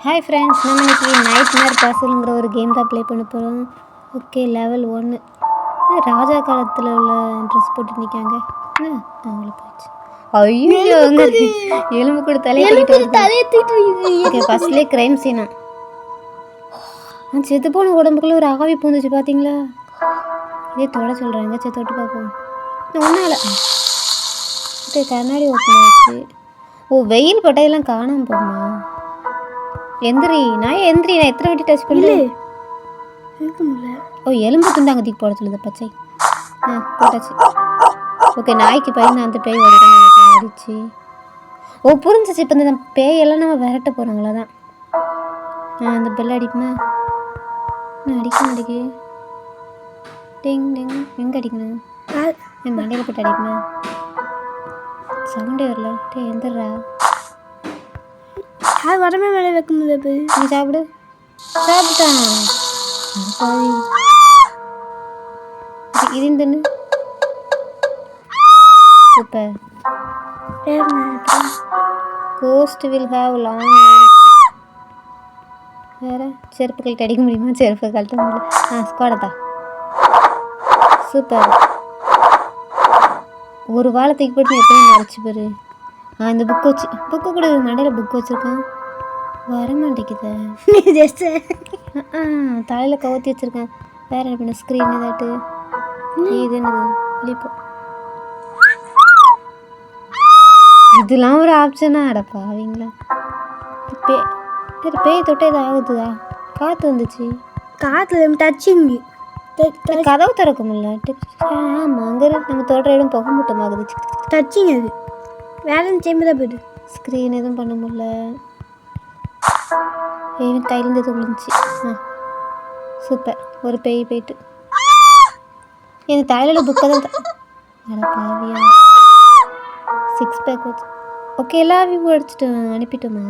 Hi friends, நம்ம இன்னைக்கு nightmare கேசல்ங்கிற ஒரு கேம் தான் ப்ளே பண்ண போகிறோம். Okay, level 1. ராஜா காலத்தில் உள்ள ட்ரெஸ் போட்டு நிற்காங்க. அவங்கள போயிடுச்சு. ஐயோ, எலும்பு கூட தலையை ஓகே, ஃபஸ்ட்லேயே க்ரைம் சீனா. செத்து போன உடம்புக்குள்ள ஒரு ஆவி பூந்துச்சு பார்த்தீங்களா? இதே தொட சொல்கிறாங்க. சரி, தொட்டு பார்ப்போம். ஒன்றால் ஓகே, கண்ணாடி ஓப்பன் ஆச்சு. ஓ, வெயில் பட்டையெல்லாம் காணாமல் போகுமா? எந்திரி நான் எத்தனை வாட்டி டச் பண்ணல. ஓ, எலும்பு துண்டாங்க தூக்கி போட சொல்லுது பச்சை. போட்டாச்சு. ஓகே, நாய்க்கு பயந்து அந்த பேய் வரட்டும் எனக்கு அடிச்சு. ஓ, புரிஞ்சிச்சு. இப்போ இந்த பேயெல்லாம் நம்ம விரட்ட போகிறோம், அவ்வளோதான். அந்த பெல் அடிக்குமா? நான் அடிக்க மாட்டேங்கு. டிங் டிங். எங்கே அடிக்கணும்? என் மண்டையில் போட்டு அடிக்கணும். சவுண்டே வரல. எந்திரா. அது வரமே மேலே வைக்க முடியாது. நீ சாப்பிடு. சாப்பிட்டான். இது இந்த சூப்பர். கோஸ்ட் வில் ஹாவ் லாங் வேறு செருப்பு கழட்டி அடிக்க முடியுமா? செருப்பு கழட்ட முடியல. ஸ்குவாடா. சூப்பர். ஒரு வாரத்துக்கு போட்டு எத்தனை மறைச்சி பாரு. இந்த புக்கு கூட மண்டையில் புக்கு வச்சுருக்கான். வர மாட்டேங்குது. தலையில் கவுத்தி வச்சுருக்கேன். வேறு என்ன பண்ண? ஸ்க்ரீன் ஏதாட்டு இது என்னது? வெளிப்போ. இதெல்லாம் ஒரு ஆப்ஷனா? அடப்பா அவங்களா? பேய் தொட்டே இது ஆகுதுதா? காற்று வந்துச்சு. காற்றுல டச்சிங் கதவு திறக்கும்ல. ஆமாம், அங்கே நம்ம தோட்ட இடம் புக மூட்டமாகுது. டச்சிங் அது வேற சேம்பு தான் போய்டு. ஸ்க்ரீன் எதுவும் பண்ண முடியல. எனக்கு கையிலேருந்து எதுவும் விழுந்துச்சு. சூப்பர். ஒரு பேய் போயிட்டு என் தலையில் புக்கை தான் பாவியா. 6 பேக் வச்சு. ஓகே, எல்லா வியூவும் அடிச்சுட்டு அனுப்பிட்டோமா?